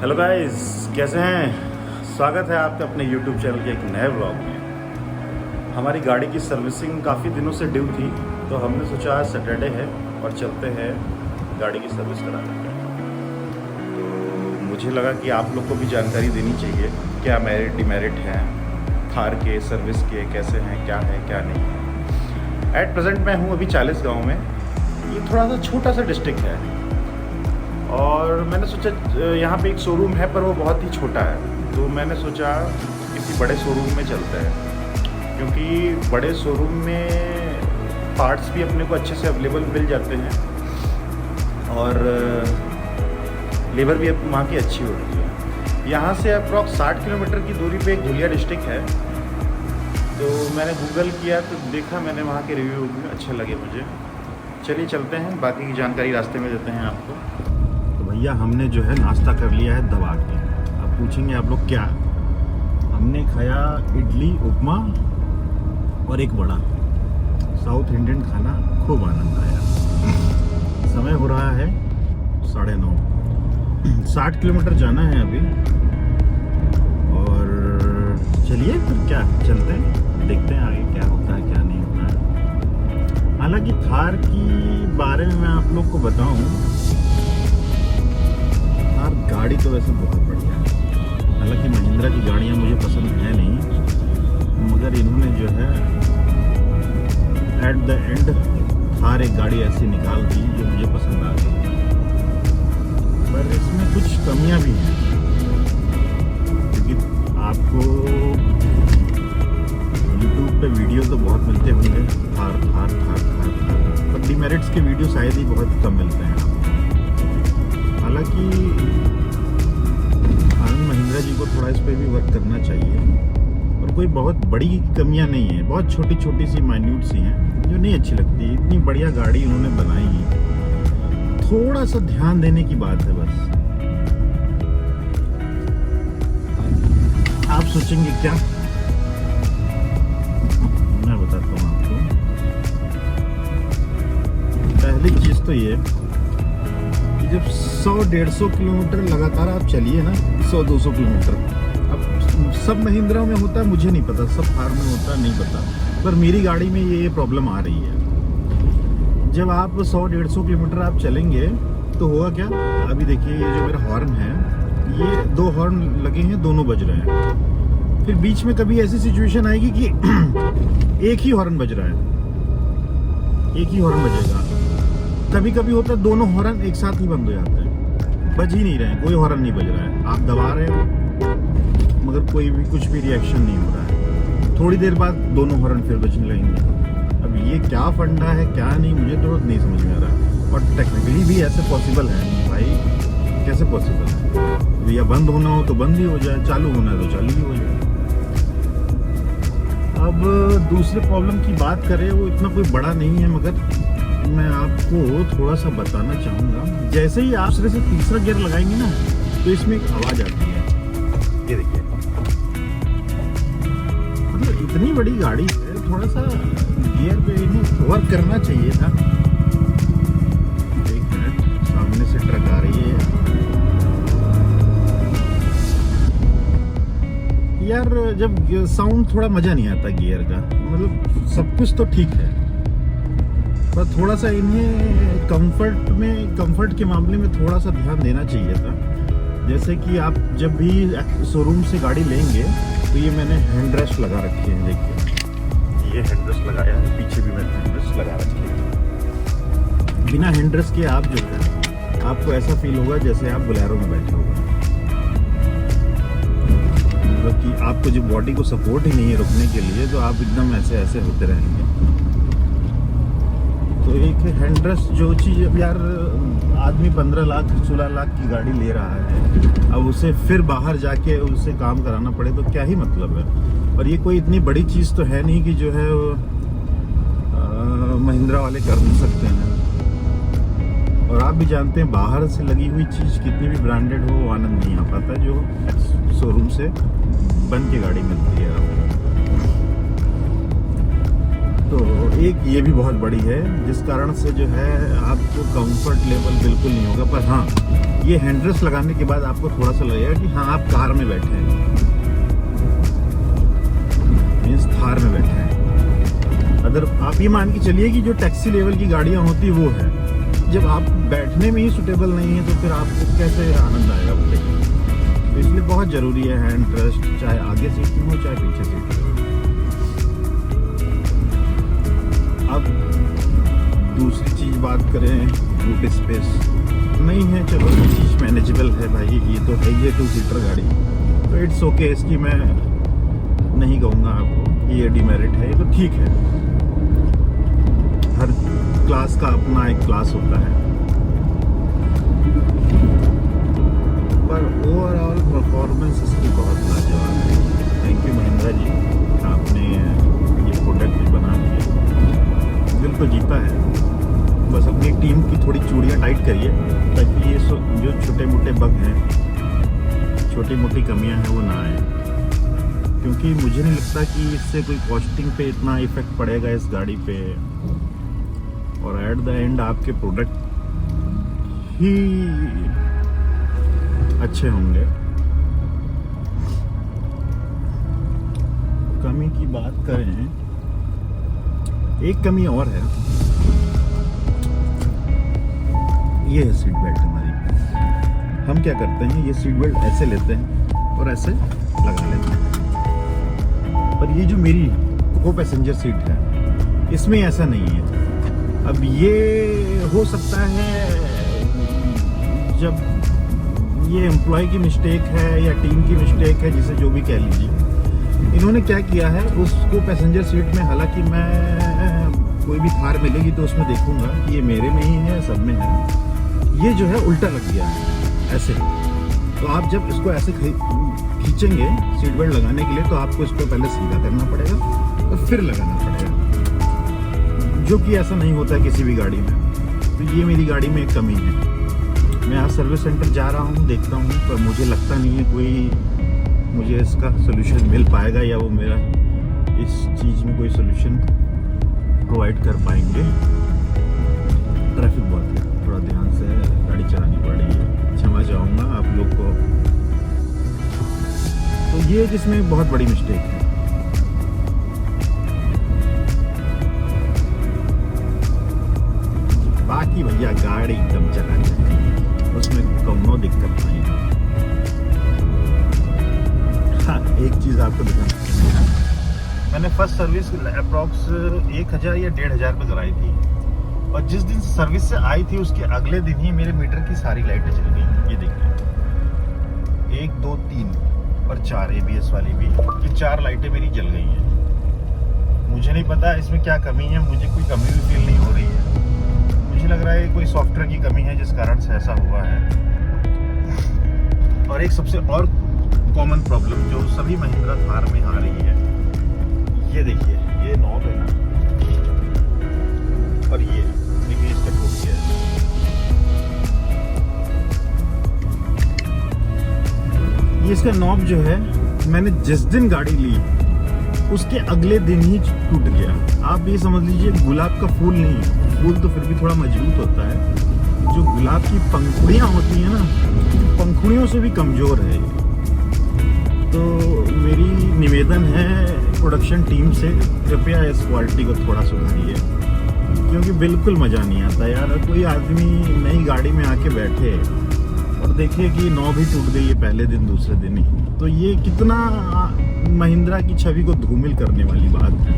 Hello guys, कैसे हैं। स्वागत है आपका अपने यूट्यूब चैनल के एक नए ब्लॉग में। हमारी गाड़ी की सर्विसिंग काफ़ी दिनों से ड्यू थी, तो हमने सोचा आज सैटरडे है और चलते हैं गाड़ी की सर्विस करा लेते हैं। तो मुझे लगा कि आप लोग को भी जानकारी देनी चाहिए, क्या मेरिट डिमेरिट हैं थार के सर्विस के, कैसे हैं, क्या है क्या नहीं है। एट प्रेजेंट मैं हूँ अभी 40 गाँव में। ये थोड़ा सा छोटा सा डिस्ट्रिक्ट है और मैंने सोचा यहाँ पे एक शोरूम है पर वो बहुत ही छोटा है, तो मैंने सोचा किसी बड़े शोरूम में चलते हैं, क्योंकि बड़े शोरूम में पार्ट्स भी अपने को अच्छे से अवेलेबल मिल जाते हैं और लेबर भी वहाँ की अच्छी होती है। यहाँ से अप्रॉक्स 60 किलोमीटर की दूरी पे एक धुलिया डिस्ट्रिक्ट है। तो मैंने गूगल किया तो देखा मैंने वहाँ के रिव्यू भी अच्छे लगे मुझे। चलिए चलते हैं, बाकी की जानकारी रास्ते में देते हैं आपको। भैया हमने जो है नाश्ता कर लिया है दबा के। अब पूछेंगे आप लोग क्या। हमने खाया इडली, उपमा और एक बड़ा साउथ इंडियन खाना, खूब आनंद आया। समय हो रहा है 9:30। 60 किलोमीटर जाना है अभी और चलिए फिर क्या चलते हैं, देखते हैं आगे क्या होता है क्या नहीं होता है। हालांकि थार की बारे में मैं आप लोग को बताऊं, गाड़ी तो वैसे बहुत बढ़िया है। हालांकि महिंद्रा की गाड़ियाँ मुझे पसंद है नहीं, मगर इन्होंने जो है एट द एंड थार एक गाड़ी ऐसी निकाल दी जो मुझे पसंद आ गई। पर इसमें कुछ कमियां भी हैं, क्योंकि आपको यूट्यूब पे वीडियो तो बहुत मिलते होंगे थार थार थार थार थार, पर डिमेरिट्स के वीडियो शायद ही बहुत कम मिलते हैं आपको। हालांकि महिंद्रा जी को थोड़ा इस पे भी वर्क करना चाहिए, और कोई बहुत बड़ी कमियां नहीं है, बहुत छोटी छोटी सी माइन्यूट सी हैं जो नहीं अच्छी लगती। इतनी बढ़िया गाड़ी उन्होंने बनाई है, थोड़ा सा ध्यान देने की बात है बस। आप सोचेंगे क्या, मैं बताता हूँ आपको। पहली चीज तो ये, जब 100-150 किलोमीटर लगातार आप चलिए ना, 100-200 किलोमीटर, अब सब महिंद्रा में होता है मुझे नहीं पता, सब थार में होता है नहीं पता, पर मेरी गाड़ी में ये प्रॉब्लम आ रही है। जब आप 100-150 किलोमीटर आप चलेंगे तो होगा क्या, अभी देखिए ये जो मेरा हॉर्न है, ये 2 हॉर्न लगे हैं, दोनों बज रहे हैं। फिर बीच में कभी ऐसी सिचुएशन आएगी कि एक ही हॉर्न बज रहा है, एक ही हॉर्न बजेगा। कभी कभी होता है दोनों हॉर्न एक साथ ही बंद हो जाते हैं, बज ही नहीं रहे हैं, कोई हॉर्न नहीं बज रहा है, आप दबा रहे हो मगर कोई भी कुछ भी रिएक्शन नहीं हो रहा है। थोड़ी देर बाद दोनों हॉर्न फिर बजने लगेंगे। अब ये क्या फंडा है क्या नहीं, मुझे तो नहीं समझ में आ रहा। और टेक्निकली भी ऐसे पॉसिबल है भाई, कैसे पॉसिबल है? भैया बंद होना हो तो बंद ही हो जाए, चालू होना है तो चालू ही हो जाए। अब दूसरे प्रॉब्लम की बात करें, वो इतना कोई बड़ा नहीं है, मगर मैं आपको थोड़ा सा बताना चाहूँगा। जैसे ही आप दूसरे से तीसरा गियर लगाएंगे ना, तो इसमें एक आवाज़ आती है, ये देखिए। मतलब इतनी बड़ी गाड़ी है, थोड़ा सा गियर पे इन्हें वर्क करना चाहिए था। एक मिनट, सामने से ट्रक आ रही है यार। जब साउंड थोड़ा मज़ा नहीं आता गियर का, मतलब सब कुछ तो ठीक है, पर थोड़ा सा इन्हें कंफर्ट के मामले में थोड़ा सा ध्यान देना चाहिए था। जैसे कि आप जब भी शोरूम से गाड़ी लेंगे तो ये मैंने हैंड रेस्ट लगा रखी है, देखिए ये हैंड रेस्ट लगाया है, पीछे भी मैंने हैंड रेस्ट लगा रखी है। बिना हैंड रेस्ट के आप जो है, आपको ऐसा फील होगा जैसे आप बोलेरो में बैठे हो, मतलब कि आपको जो बॉडी को सपोर्ट ही नहीं है रुकने के लिए, तो आप एकदम ऐसे ऐसे होते रहेंगे। तो एक हैंड रेस्ट जो चीज़, अब यार आदमी 15 लाख 16 लाख की गाड़ी ले रहा है, अब उसे फिर बाहर जाके उसे काम कराना पड़े तो क्या ही मतलब है। और ये कोई इतनी बड़ी चीज़ तो है नहीं कि जो है महिंद्रा वाले कर नहीं सकते हैं। और आप भी जानते हैं बाहर से लगी हुई चीज़ कितनी भी ब्रांडेड हो, वो आनंद नहीं आ पाता जो शोरूम से बन के गाड़ी मिलती है। तो एक ये भी बहुत बड़ी है, जिस कारण से जो है आपको कंफर्ट लेवल बिल्कुल नहीं होगा। पर हाँ, ये हैंडरेस्ट लगाने के बाद आपको थोड़ा सा लगेगा कि हाँ आप कार में बैठे हैं, मीन्स थार में बैठे हैं। अगर आप ये मान के चलिए कि जो टैक्सी लेवल की गाड़ियाँ होती वो है, जब आप बैठने में ही सुटेबल नहीं है तो फिर आपको कैसे आनंद आएगा बताइए। तो इसलिए बहुत ज़रूरी है हैंड रेस्ट, चाहे आगे सीट में हो चाहे पीछे सीट में हो। अब दूसरी चीज़ बात करें, बूट स्पेस नहीं है, चलो ये चीज़ मैनेजेबल है भाई, ये तो है, ये 2 सीटर गाड़ी तो इट्स ओके, इसकी मैं नहीं कहूँगा आपको ये डिमेरिट है, ये तो ठीक है। हर क्लास का अपना एक क्लास होता है, पर ओवरऑल परफॉर्मेंस इसकी बहुत लाजवाब है। थैंक यू महिंद्रा जी, आपने ये प्रोडक्ट बना दिया, दिल तो जीता है। बस अपनी टीम की थोड़ी चूड़ियाँ टाइट करिए ताकि ये जो छोटे मोटे बग हैं, छोटी मोटी कमियां हैं वो ना आए, क्योंकि मुझे नहीं लगता कि इससे कोई कॉस्टिंग पे इतना इफेक्ट पड़ेगा इस गाड़ी पे, और एट द एंड आपके प्रोडक्ट ही अच्छे होंगे। कमी की बात करें, एक कमी और है, ये है सीट बेल्ट हमारी। हम क्या करते हैं, ये सीट बेल्ट ऐसे लेते हैं और ऐसे लगा लेते हैं, पर ये जो मेरी को पैसेंजर सीट है इसमें ऐसा नहीं है। अब ये हो सकता है जब ये एम्प्लॉय की मिस्टेक है या टीम की मिस्टेक है, जिसे जो भी कह लीजिए। इन्होंने क्या किया है, उसको पैसेंजर सीट में, हालांकि मैं कोई भी थार मिलेगी तो उसमें देखूंगा कि ये मेरे में ही है, सब में है, ये जो है उल्टा लग गया है ऐसे। तो आप जब इसको ऐसे खींचेंगे सीट बेल्ट लगाने के लिए तो आपको इसको पहले सीधा करना पड़ेगा और फिर लगाना पड़ेगा, जो कि ऐसा नहीं होता है किसी भी गाड़ी में। तो ये मेरी गाड़ी में एक कमी है। मैं आज सर्विस सेंटर जा रहा हूँ, देखता हूँ, पर मुझे लगता नहीं है कोई मुझे इसका सोल्यूशन मिल पाएगा या वो मेरा इस चीज़ में कोई सोल्यूशन प्रोवाइड कर पाएंगे। ट्रैफिक बहुत है, थोड़ा ध्यान से गाड़ी चलानी पड़ रही है, क्षमा चाहूँगा आप लोग को। तो ये जिसमें बहुत बड़ी मिस्टेक है। बाकी भैया गाड़ी एकदम चलानी है, उसमें कोनो दिक्कत नहीं। हाँ, एक चीज़ आपको दिखाना, मैंने फर्स्ट सर्विस अप्रॉक्स 1000 या 1500 पे कराई थी, और जिस दिन सर्विस से आई थी उसके अगले दिन ही मेरे मीटर की सारी लाइटें जल गई। ये देखिए, 1 2 3 और 4 ABS वाली भी, ये 4 लाइटें मेरी जल गई हैं। मुझे नहीं पता इसमें क्या कमी है, मुझे कोई कमी भी फील नहीं हो रही है। मुझे लग रहा है कोई सॉफ्टवेयर की कमी है जिस कारण से ऐसा हुआ है। और एक सबसे और कॉमन प्रॉब्लम जो सभी महिंद्रा थार में आ रही है, ये देखिए, ये नॉब है ना, और ये देखिए इसका टूट गया है। ये इसका नॉब जो है, मैंने जिस दिन गाड़ी ली उसके अगले दिन ही टूट गया। आप ये समझ लीजिए गुलाब का फूल नहीं है, फूल तो फिर भी थोड़ा मजबूत होता है, जो गुलाब की पंखुड़ियाँ होती हैं ना, पंखुड़ियों से भी कमज़ोर है ये। तो मेरी निवेदन है प्रोडक्शन टीम से, कृपया इस क्वालिटी को थोड़ा सुधारिए, क्योंकि बिल्कुल मज़ा नहीं आता यार। कोई आदमी नई गाड़ी में आके बैठे और देखिए कि नॉब ही टूट गई है पहले दिन, दूसरे दिन ही, तो ये कितना महिंद्रा की छवि को धूमिल करने वाली बात है।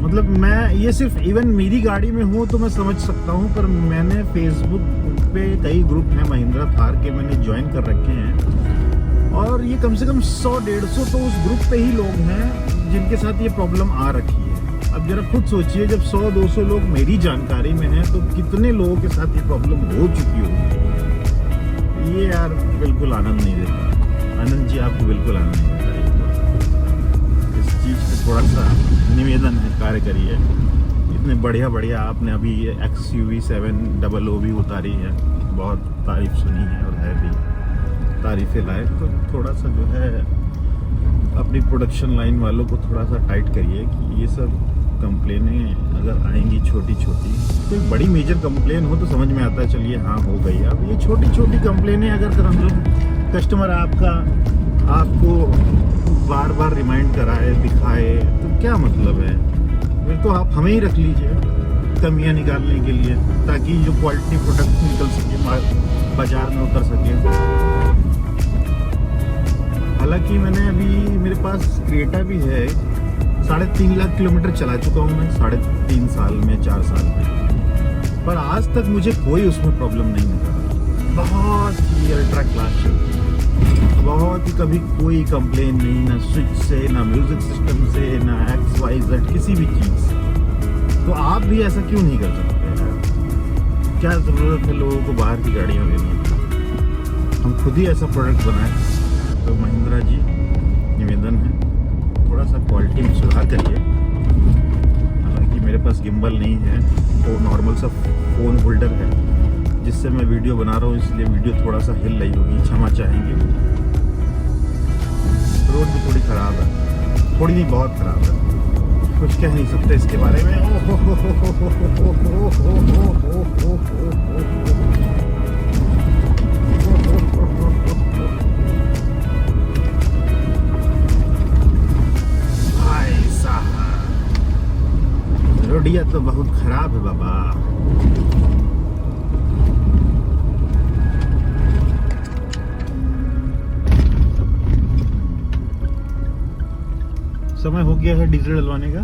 मतलब मैं ये सिर्फ इवन मेरी गाड़ी में हूँ तो मैं समझ सकता हूँ, पर मैंने फेसबुक पे कई ग्रुप हैं महिंद्रा थार के, मैंने ज्वाइन कर रखे हैं, और ये कम से कम 100-150 तो उस ग्रुप पे ही लोग हैं जिनके साथ ये प्रॉब्लम आ रखी है। अब जरा खुद सोचिए, जब 100-200 लोग मेरी जानकारी में हैं तो कितने लोगों के साथ ये प्रॉब्लम हो चुकी होगी। ये यार बिल्कुल आनंद नहीं देता। आनंद जी, आपको बिल्कुल आनंद नहीं देता। इस चीज़ पे थोड़ा सा निवेदन है, कार्य करिए। इतने बढ़िया आपने अभी XUV 700 भी उतारी है, बहुत तारीफ सुनी है और है भी तारीफ़ें लायक। तो थोड़ा सा जो है अपनी प्रोडक्शन लाइन वालों को थोड़ा सा टाइट करिए कि ये सब कंप्लेनें अगर आएंगी छोटी छोटी, कोई बड़ी मेजर कंप्लेन हो तो समझ में आता है चलिए हाँ हो गई। अब ये छोटी छोटी कंप्लेनें अगर कस्टमर आपको बार बार रिमाइंड कराए दिखाए तो क्या मतलब है? फिर तो आप हमें ही रख लीजिए कमियां निकालने के लिए, ताकि जो क्वालिटी प्रोडक्ट निकल सके, बाजार में उतर सके। हालांकि मैंने अभी मेरे पास क्रेटा भी है, 3.5 लाख किलोमीटर चला चुका हूँ मैं 3.5 साल में 4 साल में, पर आज तक मुझे कोई उसमें प्रॉब्लम नहीं मिला। बहुत ही अल्ट्रा क्लास चलती, बहुत ही, कभी कोई कंप्लेन नहीं, ना स्विच से, ना म्यूजिक सिस्टम से, ना XYZ किसी भी चीज़ से। तो आप भी ऐसा क्यों नहीं कर सकते यार? क्या ज़रूरत है लोगों को बाहर की गाड़ियाँ लेने की? हम खुद ही ऐसा प्रोडक्ट बनाएं। तो महिंद्रा जी, निवेदन है थोड़ा सा क्वालिटी में सुधार करिए। हालांकि मेरे पास गिम्बल नहीं है, वो नॉर्मल सा फ़ोन होल्डर है जिससे मैं वीडियो बना रहा हूँ, इसलिए वीडियो थोड़ा सा हिल रही होगी, क्षमा चाहेंगे। रोड भी थोड़ी ख़राब है, थोड़ी नहीं बहुत ख़राब है, कुछ कह नहीं सकते इसके बारे में। भाई साहब, रोडिया तो बहुत खराब है बाबा। समय हो गया है डीजल डलवाने का,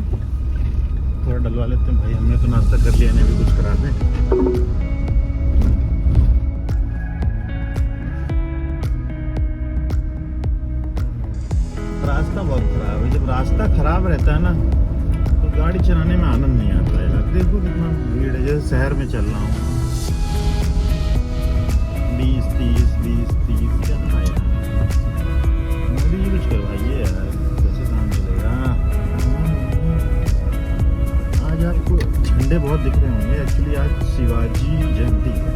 थोड़ा डलवा लेते हैं भाई। हमने तो नाश्ता कर लिया, इन्हें भी कुछ करा दें। रास्ता बहुत खराब है, जब रास्ता खराब रहता है ना तो गाड़ी चलाने में आनंद नहीं आता है। देखो कितना भीड़ है, जैसे शहर में चल रहा हूँ 20-30 क्या यार, मोदी जी कुछ करवाइए यार, आपको झंडे बहुत दिख रहे होंगे। एक्चुअली आज शिवाजी जयंती है,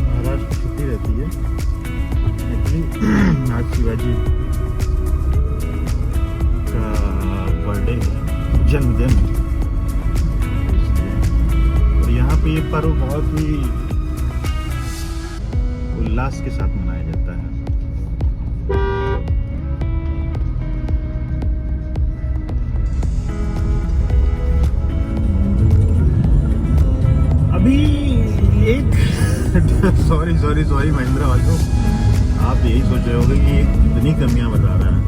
महाराष्ट्र की छुट्टी रहती है। एक्चुअली आज शिवाजी का बर्थडे है, जन्मदिन, और यहाँ पे ये पर्व बहुत ही उल्लास के साथ मनाया जाता है। अभी एक सॉरी महिंद्रा वालों, आप यही सोच रहे होंगे कि इतनी कमियां बता रहा है।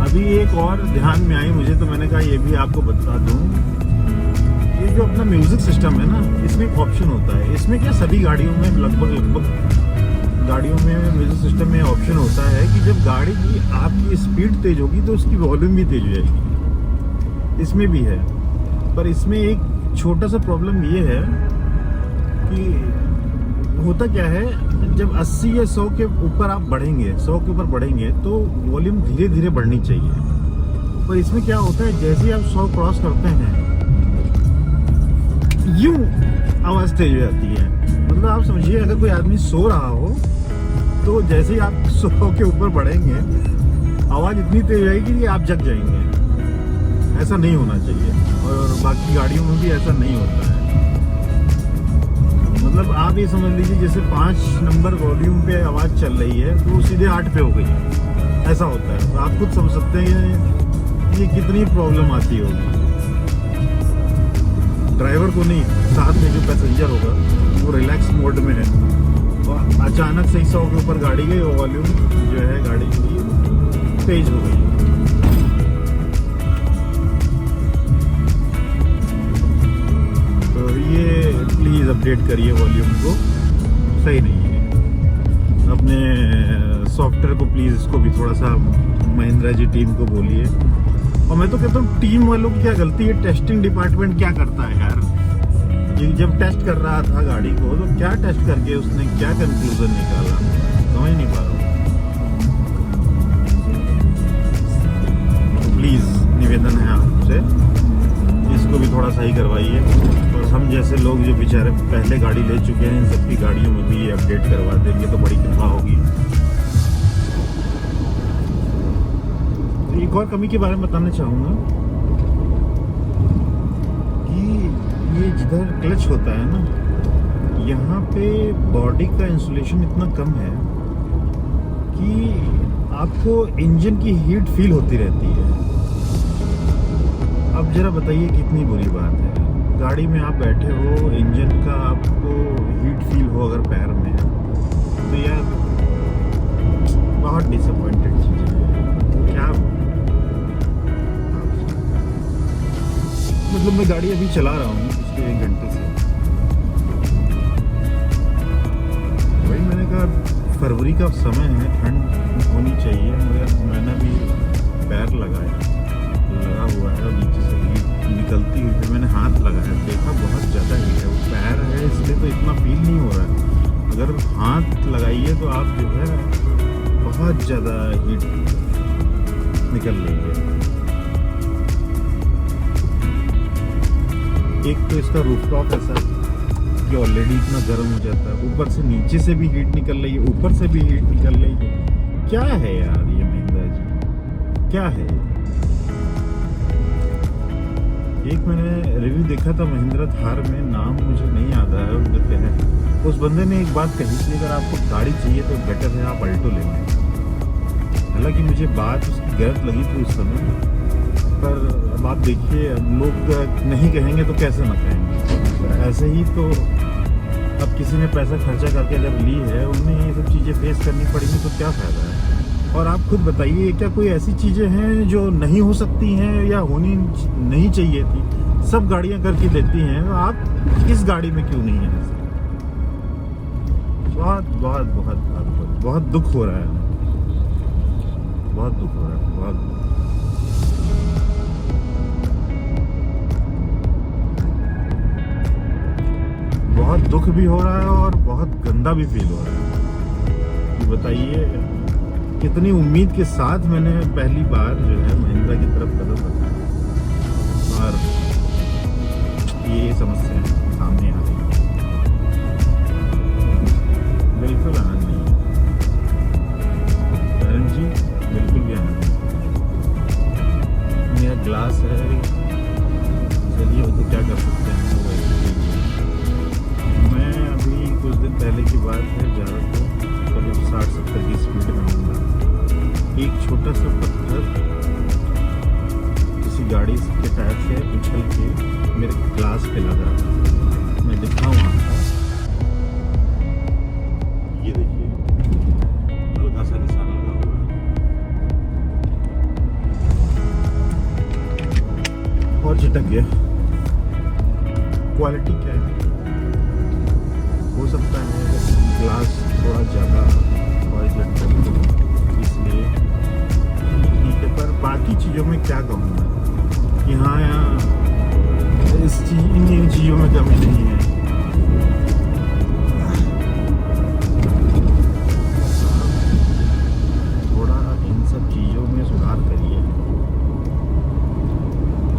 अभी एक और ध्यान में आई मुझे, तो मैंने कहा ये भी आपको बता दूं। ये जो अपना म्यूजिक सिस्टम है ना, इसमें एक ऑप्शन होता है। इसमें क्या सभी गाड़ियों में लगभग गाड़ियों में म्यूजिक सिस्टम में ऑप्शन होता है कि जब गाड़ी की आपकी स्पीड तेज होगी तो उसकी वॉल्यूम भी तेज हो जाएगी। इसमें भी है, पर इसमें एक छोटा सा प्रॉब्लम ये है कि होता क्या है, जब 80 या 100 के ऊपर आप बढ़ेंगे, 100 के ऊपर बढ़ेंगे तो वॉल्यूम धीरे धीरे बढ़नी चाहिए। पर इसमें क्या होता है, जैसे ही आप 100 क्रॉस करते हैं यूं आवाज़ तेज हो जाती है। मतलब आप समझिए, अगर कोई आदमी सो रहा हो तो जैसे ही आप 100 के ऊपर बढ़ेंगे आवाज़ इतनी तेज आएगी कि आप जग जाएंगे। ऐसा नहीं होना चाहिए, और बाकी गाड़ियों में भी ऐसा नहीं होता है। मतलब आप ये समझ लीजिए, जैसे 5 नंबर वॉल्यूम पे आवाज़ चल रही है तो सीधे 8 पे हो गई है, ऐसा होता है। तो आप खुद समझ सकते हैं ये कितनी प्रॉब्लम आती होगी। ड्राइवर को नहीं, साथ में जो पैसेंजर होगा वो रिलैक्स मोड में है, और अचानक से 100 के ऊपर गाड़ी गई और वॉल्यूम जो है गाड़ी की तेज हो गई। ये प्लीज़ अपडेट करिए वॉल्यूम को, सही नहीं है। अपने सॉफ्टवेयर को प्लीज़ इसको भी थोड़ा सा महिंद्रा जी टीम को बोलिए। और मैं तो कहता हूँ टीम वालों की क्या गलती है, टेस्टिंग डिपार्टमेंट क्या करता है यार। ये जब टेस्ट कर रहा था गाड़ी को तो क्या टेस्ट करके उसने क्या कंक्लूजन निकाला, समझ नहीं पा रहा। प्लीज़ निवेदन है आपसे, इसको भी थोड़ा सही करवाइए। और हम जैसे लोग जो बेचारे पहले गाड़ी ले चुके हैं, इन सबकी गाड़ियों में भी ये अपडेट करवा देंगे तो बड़ी कृपा होगी। एक और कमी के बारे में बताना चाहूँगा कि ये जिधर क्लच होता है ना, यहाँ पे बॉडी का इंसुलेशन इतना कम है कि आपको इंजन की हीट फील होती रहती है। अब जरा बताइए कितनी बुरी बात है, गाड़ी में आप बैठे हो, इंजन का आपको हीट फील हो अगर पैर में, तो यार बहुत डिसअपॉइंटेड चीज़ है। क्या मतलब मैं गाड़ी अभी चला रहा हूँ पिछले 1 घंटे से, वही मैंने कहा फरवरी का समय है, ठंड होनी चाहिए, मगर मैंने भी पैर लगा हुआ है, नीचे से हीट निकलती हुई है। मैंने हाथ लगाया, देखा बहुत ज़्यादा हीट है, वो पैर है इसलिए तो इतना फील नहीं हो रहा है। अगर हाथ लगाइए तो आप जो है बहुत ज़्यादा हीट निकल रही है। एक तो इसका रूफटॉप ऐसा कि ऑलरेडी इतना गर्म हो जाता है, ऊपर से नीचे से भी हीट निकल रही है, ऊपर से भी हीट निकल रही है। क्या है यार ये महिंद्रा जी, क्या है? एक मैंने रिव्यू देखा था महिंद्रा थार में, नाम मुझे नहीं याद आ रहा है, उस बंदे ने एक बात कही थी, अगर आपको गाड़ी चाहिए तो बेटर है आप अल्टो ले लें। हालांकि मुझे बात उसकी गलत लगी थी उस समय, पर अब आप देखिए, लोग नहीं कहेंगे तो कैसे ना कहेंगे। ऐसे ही तो अब किसी ने पैसा खर्चा करके जब ली है, उन्हें ये सब चीज़ें फेस करनी पड़ेंगी तो क्या फ़ायदा है? और आप खुद बताइए, क्या कोई ऐसी चीज़ें हैं जो नहीं हो सकती हैं या होनी नहीं चाहिए थी? सब गाड़ियां करके देती हैं, तो आप इस गाड़ी में क्यों नहीं है? बहुत बहुत बहुत बहुत बहुत दुख हो रहा है, बहुत दुख हो रहा है, बहुत दुख भी हो रहा है और बहुत गंदा भी फील हो रहा है कि बताइए कितनी उम्मीद के साथ मैंने पहली बार जो है महिंद्रा की तरफ कदम रखा और ये समस्या सामने आ गई। बिल्कुल आनंद नहीं है जी, बिल्कुल भी आनंद नहीं। मेरा ग्लास है, चलिए वो तो क्या कर सकते हैं। मैं अभी कुछ दिन पहले की बात है, जा रहा था करीब 60-70 की स्पीड में हूँ। एक छोटा सा पत्थर किसी गाड़ी के टायर से उछल के मेरे ग्लास पे लग रहा था। मैं दिखाऊँ आपको, ये देखिए हल्का सा निशान लगा हुआ है और चिटक गया। क्वालिटी क्या है? हो सकता है ग्लास थोड़ा ज़्यादा इसलिए ठीक है, पर बाकी चीज़ों में क्या कहूँगा कि हाँ इन चीज़ों में कमी नहीं है। थोड़ा इन सब चीज़ों में सुधार करिए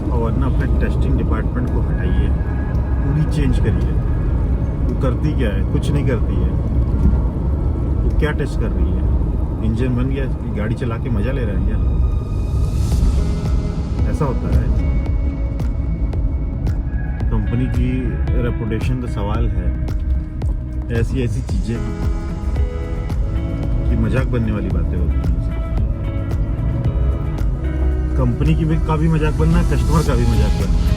और वरना अपने टेस्टिंग डिपार्टमेंट को हटाइए, पूरी चेंज करिए। वो करती क्या है? कुछ नहीं करती है। वो क्या टेस्ट कर रही है? इंजन बन गया, गाड़ी चला के मजा ले रहे हैं क्या? ऐसा होता है? कंपनी की रेपुटेशन का सवाल है। ऐसी चीजें कि मजाक बनने वाली बातें होती हैं। कंपनी की का भी मजाक बनना है, कस्टमर का भी मजाक बनना है।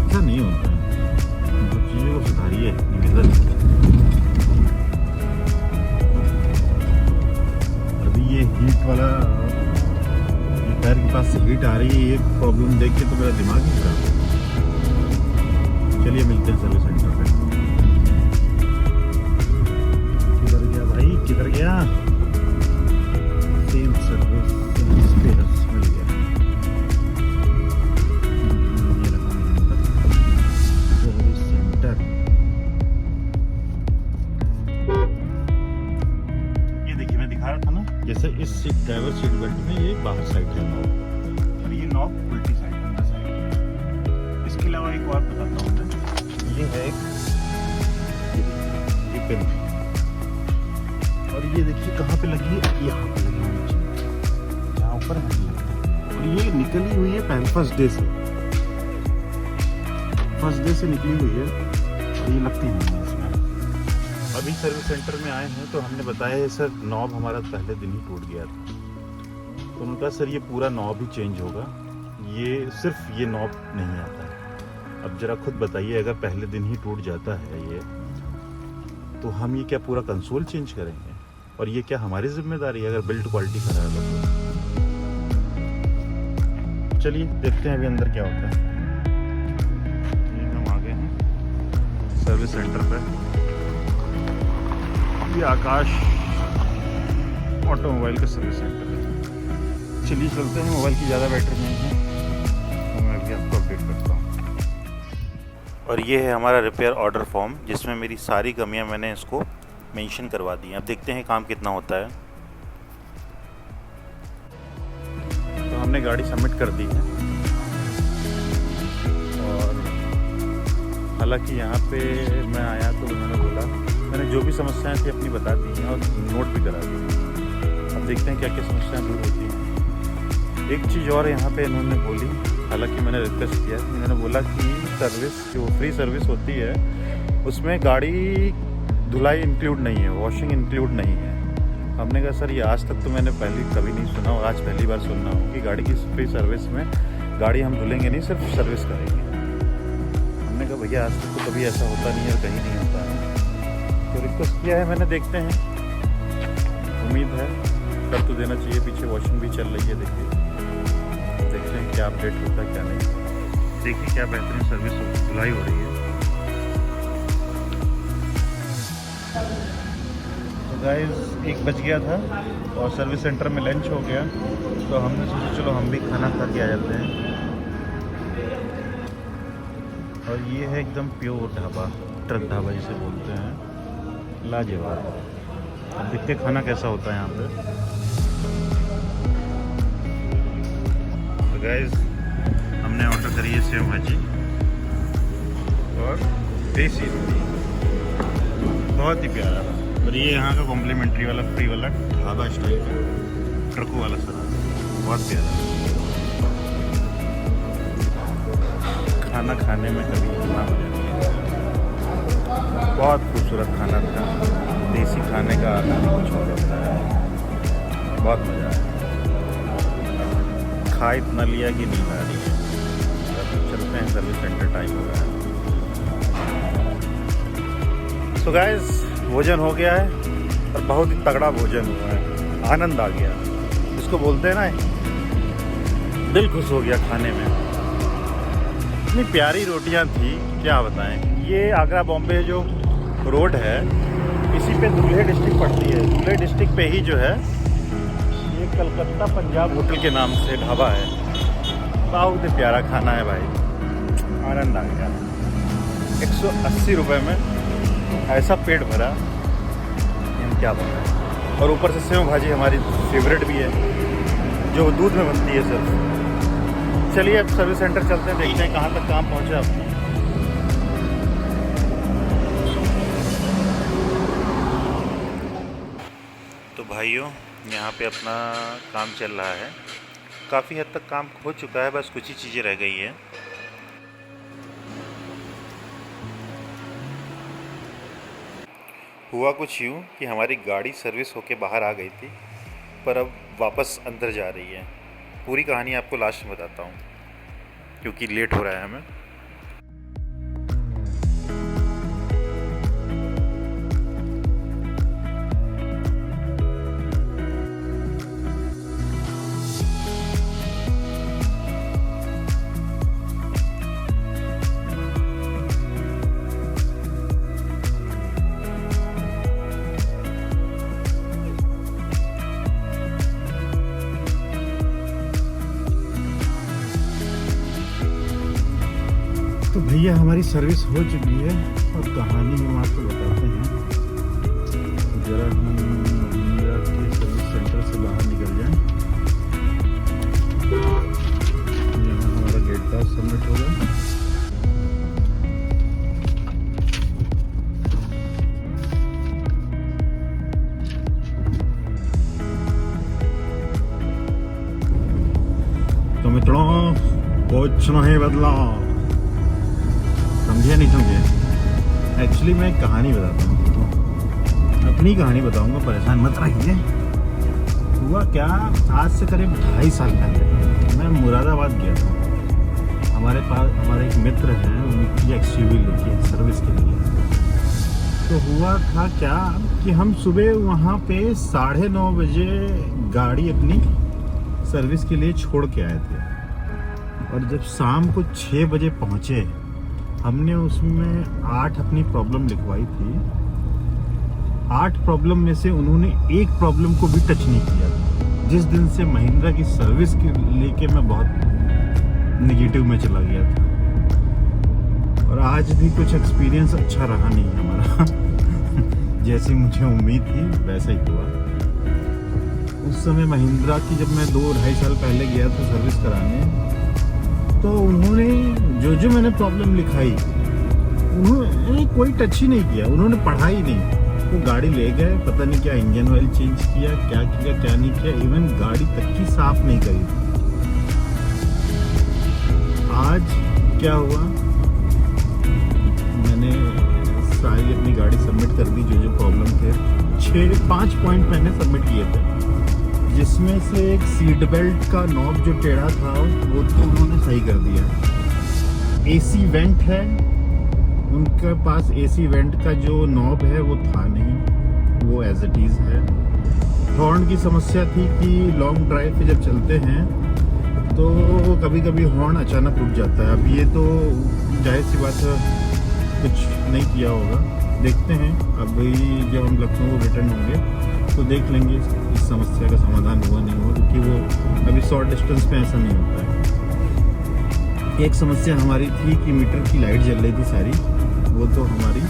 ऐसा नहीं होता है, चीजों को सुधारिए। अभी ये हीट वाला, टायर के पास से हीट आ रही है, ये प्रॉब्लम देख के तो मेरा दिमाग ही खराब है। चलिए मिलते हैं सर्विस सेंटर पे। किधर गया भाई, किधर गया? सेम सर्विस मिल गया। ये रहा सर्विस सेंटर। ये देखिए, मैं दिखा रहा था ना, जैसे इस सीट ड्राइवर सीट बेल्ट में ये बाहर साइड है नॉब, और ये नॉब उल्टी साइड अंदर साइड है। इसके अलावा एक और बताता हूँ मैं, ये है ये पिन, और ये देखिए कहाँ पे लगी है, यहाँ पे लगी है। प्रॉपर हैंडल है। और ये निकली हुई है पहले फर्स्ट डे से निकली हुई है और ये लगती नहीं है इसमें। अभी सर्विस सेंटर में आए हैं तो हमने बताया है सर नॉब हमारा पहले दिन ही टूट गया था। तो उन्होंने कहा सर ये पूरा नॉब ही चेंज होगा, ये सिर्फ ये नॉब नहीं आता है। अब जरा खुद बताइए, अगर पहले दिन ही टूट जाता है ये, तो हम ये क्या पूरा कंसोल चेंज करेंगे? और ये क्या हमारी जिम्मेदारी है अगर बिल्ड क्वालिटी खराब है तो? चलिए देखते हैं अभी अंदर क्या होता है। ये हम आ गए हैं सर्विस सेंटर पे। ये आकाश ऑटोमोबाइल का सर्विस सेंटर है। चलिए चलते हैं, मोबाइल की ज़्यादा बैटरी नहीं है तो मैं अभी आपको अपडेट करता हूँ। और ये है हमारा रिपेयर ऑर्डर फॉर्म, जिसमें मेरी सारी कमियां मैंने इसको मेंशन करवा दी हैं। अब देखते हैं काम कितना होता है। तो हमने गाड़ी सबमिट कर दी है और हालांकि यहाँ पे मैं आया तो उन्होंने बोला, मैंने जो भी समस्याएं थी अपनी बता दी हैं और नोट भी करा दी। अब देखते हैं क्या क्या समस्याएं दूर होती हैं। एक चीज़ और यहाँ पे इन्होंने बोली, हालांकि मैंने रिक्वेस्ट किया, इन्होंने बोला कि सर्विस जो फ्री सर्विस होती है उसमें गाड़ी धुलाई इंक्लूड नहीं है, वॉशिंग इंक्लूड नहीं है। हमने कहा सर ये आज तक तो मैंने कभी नहीं सुना और आज पहली बार सुन रहा हूँ कि गाड़ी की फ्री सर्विस में गाड़ी हम धुलेंगे नहीं, सिर्फ सर्विस करेंगे। हमने कहा भैया आज तक तो कभी ऐसा होता नहीं है, कहीं नहीं होता है। तो रिक्वेस्ट किया है मैंने, देखते हैं, उम्मीद है कर तो देना चाहिए। पीछे वॉशिंग भी चल रही है, देखते हैं क्या अपडेट होता है क्या नहीं। देखिए क्या बेहतरीन सर्विस धुलाई हो रही है। तो गाइस 1 बज गया था और सर्विस सेंटर में लंच हो गया, तो हमने सोचा चलो हम भी खाना खा के आ जाते हैं। और ये है एकदम प्योर ढाबा, ट्रक ढाबा जिसे बोलते हैं, लाजवाब। अब देखते खाना कैसा होता है यहाँ पे। तो गाइस हमने ऑर्डर करी है सेव भाजी और देसी रोटी, बहुत ही प्यारा। और ये यहाँ का कॉम्प्लीमेंट्री वाला फ्री वाला ढाबा स्टाइल का ट्रकों वाला सलाद, बहुत प्यारा। खाना खाने में कभी इतना मजा नहीं है। बहुत खूबसूरत खाना था, देसी खाने का आनंद कुछ और होता है, बहुत मज़ा आया। खा इतना लिया कि नींद आ रही है। अब चलते हैं, सर्विस सेंटर टाइम हो रहा है। सो गाइस भोजन हो गया है और बहुत ही तगड़ा भोजन हुआ है, आनंद आ गया, जिसको बोलते हैं ना दिल खुश हो गया खाने में। इतनी प्यारी रोटियां थी क्या बताएं। ये आगरा बॉम्बे जो रोड है, इसी पे दूल्हे डिस्ट्रिक्ट पड़ती है। दूल्हे डिस्ट्रिक्ट पे ही जो है ये कलकत्ता पंजाब होटल के नाम से ढाबा है। बहुत ही प्यारा खाना है भाई, आनंद आ गया। 180 रुपये में ऐसा पेट भरा, हम क्या बताएं। और ऊपर से सेव भाजी हमारी फेवरेट भी है, जो दूध में बनती है सर। चलिए अब सर्विस सेंटर चलते हैं, देखते हैं कहाँ तक काम पहुँचा अपना। तो भाइयों यहाँ पे अपना काम चल रहा है, काफ़ी हद तक काम हो चुका है, बस कुछ ही चीज़ें रह गई हैं। हुआ कुछ यूँ कि हमारी गाड़ी सर्विस होके बाहर आ गई थी, पर अब वापस अंदर जा रही है। पूरी कहानी आपको लास्ट में बताता हूँ, क्योंकि लेट हो रहा है हमें। तो भैया हमारी सर्विस हो चुकी है और कहानी हम आपको बताते हैं। ज़रा हम महिंद्रा के सर्विस सेंटर से बाहर निकल जाएं। यहाँ हमारा गेट पास सबमिट होगा। कुछ नहीं बदला। समझे नहीं समझे? एक्चुअली मैं एक कहानी बताता हूँ, अपनी कहानी बताऊंगा, परेशान मत रहिए। हुआ क्या, आज से करीब 2.5 साल पहले मैं मुरादाबाद गया था। हमारे पास हमारे एक मित्र हैं, उनकी एक्सयूवी लेके सर्विस के लिए। तो हुआ था क्या कि हम सुबह वहाँ पे 9:30 बजे गाड़ी अपनी सर्विस के लिए छोड़ के आए थे, और जब शाम को 6 बजे पहुँचे, हमने उसमें 8 अपनी प्रॉब्लम लिखवाई थी। 8 प्रॉब्लम में से उन्होंने एक प्रॉब्लम को भी टच नहीं किया था। जिस दिन से महिंद्रा की सर्विस के लेके मैं बहुत निगेटिव में चला गया था, और आज भी कुछ एक्सपीरियंस अच्छा रहा नहीं हमारा। जैसी मुझे उम्मीद थी वैसा ही हुआ। उस समय महिंद्रा की जब मैं 2-2.5 साल पहले गया था सर्विस कराने, तो उन्होंने जो मैंने प्रॉब्लम लिखाई, उन्होंने कोई टच ही नहीं किया, उन्होंने पढ़ा ही नहीं। वो गाड़ी ले गए, पता नहीं क्या इंजन ऑयल चेंज किया, क्या नहीं किया, इवन गाड़ी तक की साफ नहीं करी। आज क्या हुआ, मैंने सारी अपनी गाड़ी सबमिट कर दी, जो प्रॉब्लम थे 5 पॉइंट मैंने सबमिट किए थे, जिसमें से एक सीट बेल्ट का नॉब जो टेढ़ा था वो तो उन्होंने सही कर दिया। एसी वेंट है, उनके पास एसी वेंट का जो नॉब है वो था नहीं, वो एज इट इज़ है। हॉर्न की समस्या थी कि लॉन्ग ड्राइव पे जब चलते हैं तो कभी कभी हॉर्न अचानक रुक जाता है। अब ये तो जाहिर सी बात है, कुछ नहीं किया होगा, देखते हैं। अभी जब हम लखनऊ रिटर्न होंगे तो देख लेंगे इस समस्या का समाधान हुआ नहीं हुआ, क्योंकि वो अभी शॉर्ट डिस्टेंस पे ऐसा नहीं होता है। एक समस्या हमारी थी कि मीटर की लाइट जल रही थी सारी, वो तो हमारी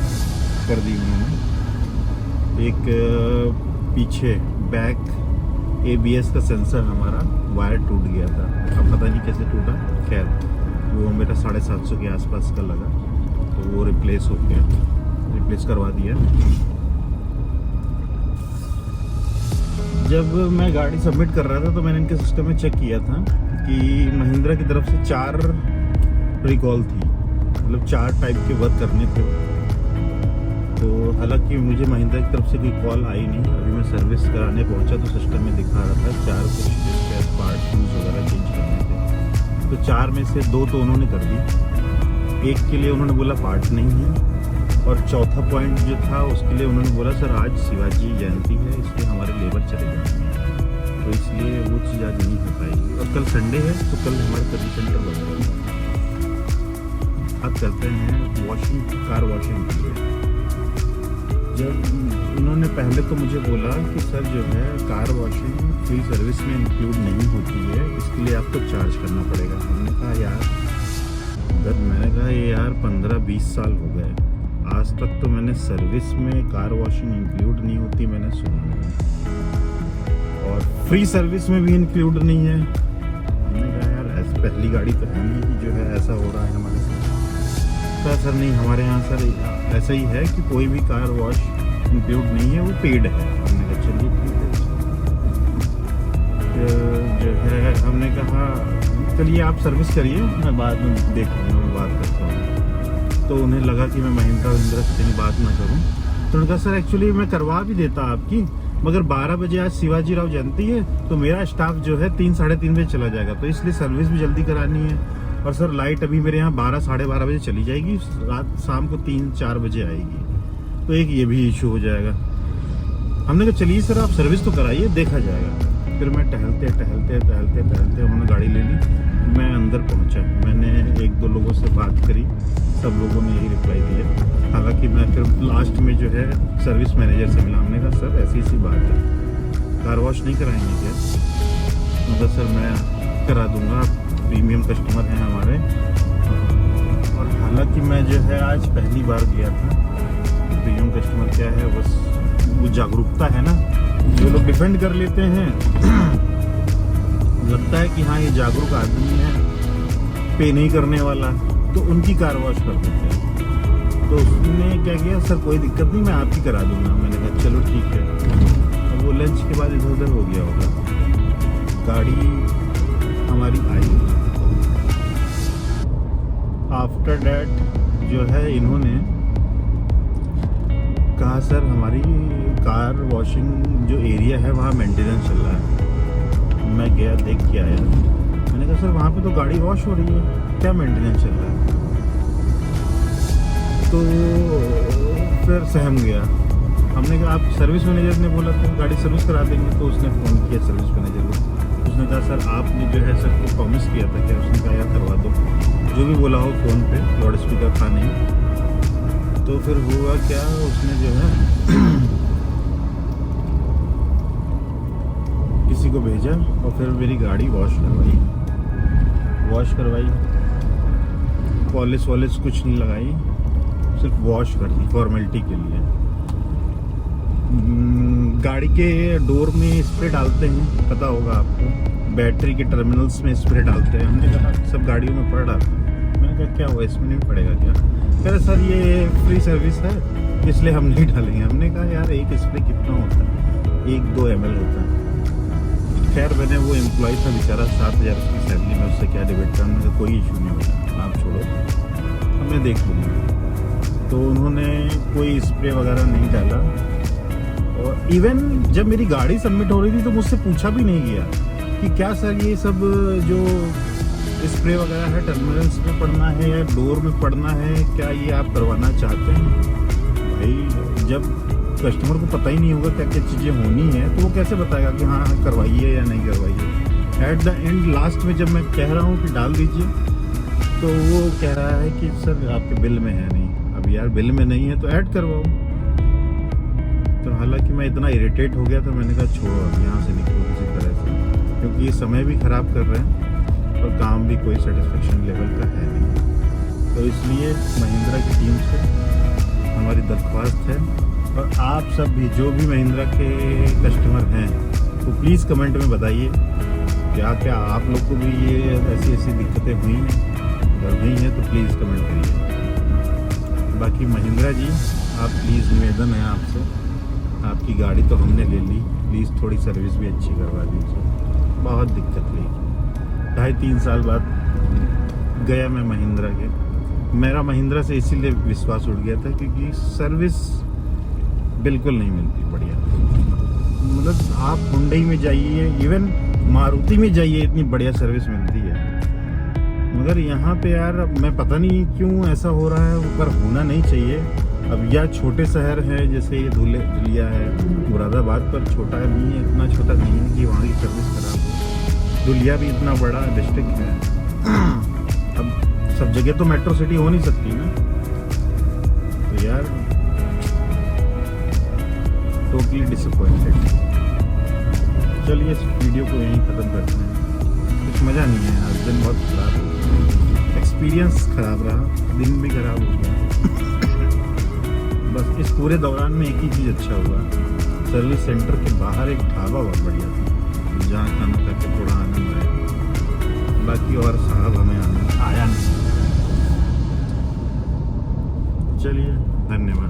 कर दी उन्होंने। एक पीछे बैक ABS का सेंसर हमारा वायर टूट गया था, अब पता नहीं कैसे टूटा, खैर वो मेरा 750 के आसपास का लगा, तो वो रिप्लेस हो गया, रिप्लेस करवा दिया। जब मैं गाड़ी सबमिट कर रहा था तो मैंने इनके सिस्टम में चेक किया था कि महिंद्रा की तरफ से 4 रिकॉल थी, मतलब 4 टाइप के वर्क करने थे। तो हालांकि मुझे महिंद्रा की तरफ से कोई कॉल आई नहीं। अभी मैं सर्विस कराने पहुंचा तो सिस्टम में दिखा रहा था 4 कुछ पार्ट फ्यूज वगैरह चेंज करने थे। तो 4 में से 2 तो उन्होंने कर दी, एक के लिए उन्होंने बोला पार्ट नहीं है, और चौथा पॉइंट जो था उसके लिए उन्होंने बोला सर आज शिवाजी जयंती है, इसलिए हमारे लेबर चले जाएंगे, तो इसलिए वो चीज़ आज नहीं हो पाएगी। और कल संडे है तो कल हमारा सर्विस सेंटर बंद होगा। अब करते हैं वॉशिंग, कार वॉशिंग के लिए। जब उन्होंने पहले तो मुझे बोला कि सर जो है कार वॉशिंग फ्री सर्विस में इंक्लूड नहीं होती है, इसके लिए आपको चार्ज करना पड़ेगा। हमने कहा यार 15-20 साल हो गए, आज तक तो मैंने सर्विस में कार वॉशिंग इंक्लूड नहीं होती मैंने सुना नहीं, और फ्री सर्विस में भी इंक्लूड नहीं है। मैंने कहा यार ऐसी पहली गाड़ी तो है नहीं कि जो है ऐसा हो रहा है हमारे साथ। तो सर नहीं, हमारे यहाँ सर ऐसा ही है कि कोई भी कार वॉश इंक्लूड नहीं है, वो पेड है। हमने कहा चलिए ठीक है। जो है हमने कहा चलिए आप सर्विस करिए, मैं बाद में देख लूँगा, मैं बात करता हूँ। तो उन्हें लगा कि मैं महिंद्रा से कहीं बात ना करूं, तो उन्होंने कहा सर एक्चुअली मैं करवा भी देता आपकी, मगर 12 बजे आज शिवाजी राव जयंती है, तो मेरा स्टाफ जो है 3-3:30 बजे चला जाएगा, तो इसलिए सर्विस भी जल्दी करानी है। और सर लाइट अभी मेरे यहाँ 12-12:30 बजे चली जाएगी, रात शाम को 3-4 बजे आएगी, तो एक ये भी इशू हो जाएगा। हमने कहा चलिए सर आप सर्विस तो कराइए, देखा जाएगा। फिर मैं टहलते उन्होंने गाड़ी ले ली, मैं अंदर पहुंचा। मैंने 1-2 लोगों से बात करी, सब लोगों ने यही रिप्लाई दिया। हालांकि मैं फिर लास्ट में जो है सर्विस मैनेजर से मिला, हमने कहा सर ऐसी बात है, कार वॉश नहीं कराएंगे क्या? उन्होंने कहा सर मैं करा दूंगा, प्रीमियम कस्टमर हैं हमारे। और हालांकि मैं जो है आज पहली बार गया था। प्रीमियम कस्टमर क्या है, बस वो जागरूकता है ना, जो लोग डिफेंड कर लेते हैं लगता है कि हाँ ये जागरूक आदमी है, पे नहीं करने वाला, तो उनकी कार वॉश कर देते हैं। तो उसने क्या किया, सर कोई दिक्कत नहीं मैं आपकी करा दूंगा। मैंने कहा चलो ठीक है। अब वो लंच के बाद इधर उधर हो गया होगा, गाड़ी हमारी आई, आफ्टर डैट जो है इन्होंने कहा सर हमारी कार वॉशिंग जो एरिया है वहाँ मेंटेनेंस चल रहा है। मैं गया देख के आया, मैंने कहा सर वहाँ पे तो गाड़ी वॉश हो रही है, क्या मेंटेनेंस चल रहा है? तो फिर सहम गया। हमने कहा आप सर्विस मैनेजर ने बोला था गाड़ी सर्विस करा देंगे, तो उसने फ़ोन किया सर्विस मैनेजर को। उसने कहा सर आपने जो है सर को प्रॉमिस किया था क्या? उसने कहा यार करवा दो, जो भी बोला हो फ़ोन पे, लाउड स्पीकर था नहीं। तो फिर हुआ क्या, उसने जो है किसी को भेजा और फिर मेरी गाड़ी वॉश करवाई। पॉलिश वॉलिश कुछ नहीं लगाई, सिर्फ वॉश कर दी फॉर्मेलिटी के लिए। गाड़ी के डोर में स्प्रे डालते हैं, पता होगा आपको, बैटरी के टर्मिनल्स में स्प्रे डालते हैं। हमने कहा सब गाड़ियों में पड़ डालते हैं। मैंने कहा क्या हुआ, इसमें नहीं पड़ेगा क्या? कह रहे सर ये फ्री सर्विस है इसलिए हम नहीं डालेंगे। हमने कहा यार एक स्प्रे कितना होता है? 1-2 ml होता है। खैर मैंने वो एम्प्लॉय था बेचारा, 7,000 की सैलरी में, उससे क्या डिबेट करने का कोई इशू नहीं होता, आप छोड़ो हमें देख लूँगा। तो उन्होंने कोई स्प्रे वगैरह नहीं डाला। और इवन जब मेरी गाड़ी सबमिट हो रही थी तो मुझसे पूछा भी नहीं गया कि क्या सर ये सब जो स्प्रे वगैरह है टर्मिनल्स में पड़ना है या डोर में पड़ना है, क्या ये आप करवाना चाहते हैं? भाई जब कस्टमर को पता ही नहीं होगा क्या क्या चीज़ें होनी है तो वो कैसे बताएगा कि हाँ करवाइए या नहीं करवाइए। एट द एंड लास्ट में जब मैं कह रहा हूँ कि डाल दीजिए तो वो कह रहा है कि सर आपके बिल में है नहीं। अब यार बिल में नहीं है तो ऐड करवाओ। तो हालांकि मैं इतना इरिटेट हो गया था, मैंने कहा छोड़ो अब यहाँ से निकलो किसी तरह से, क्योंकि ये समय भी ख़राब कर रहे हैं और काम भी कोई सेटिस्फेक्शन लेवल का है नहीं। तो इसलिए महिंद्रा की टीम से हमारी दरख्वास्त है, और आप सब भी जो भी महिंद्रा के कस्टमर हैं तो प्लीज़ कमेंट में बताइए क्या क्या आप लोग को भी ये ऐसी ऐसी दिक्कतें हुई हैं। अगर हुई हैं तो प्लीज़ कमेंट करिए। बाकी महिंद्रा जी आप प्लीज़ निवेदन है आपसे, आपकी गाड़ी तो हमने ले ली, प्लीज़ थोड़ी सर्विस भी अच्छी करवा दीजिए। बहुत दिक्कत हुई, 2.5-3 साल बाद गया मैं महिंद्रा के। मेरा महिंद्रा से इसीलिए विश्वास उठ गया था क्योंकि सर्विस बिल्कुल नहीं मिलती बढ़िया। मतलब आप हुंडई में जाइए, इवन मारुति में जाइए, इतनी बढ़िया सर्विस मिलती है। मगर यहाँ पे यार मैं पता नहीं क्यों ऐसा हो रहा है, पर होना नहीं चाहिए। अब या छोटे शहर हैं जैसे ये धुलिया है, मुरादाबाद पर छोटा नहीं है, इतना छोटा नहीं है कि वहाँ की सर्विस खराब हो। धुलिया भी इतना बड़ा डिस्ट्रिक्ट है, अब सब जगह तो मेट्रो सिटी हो नहीं सकती ना। तो यार टोटली डिसअपॉइंटेड। चलिए इस वीडियो को यहीं ख़त्म करते हैं, कुछ मज़ा नहीं है। आज दिन बहुत ख़राब हो गया, एक्सपीरियंस ख़राब रहा, दिन भी ख़राब हो गया। बस इस पूरे दौरान में एक ही चीज़ अच्छा हुआ, सर्विस सेंटर के बाहर एक ढाबा बहुत बढ़िया था जहाँ खाना खा के थोड़ा आनंद आया। बाकी और साहब हमें आनंद आया नहीं। चलिए धन्यवाद।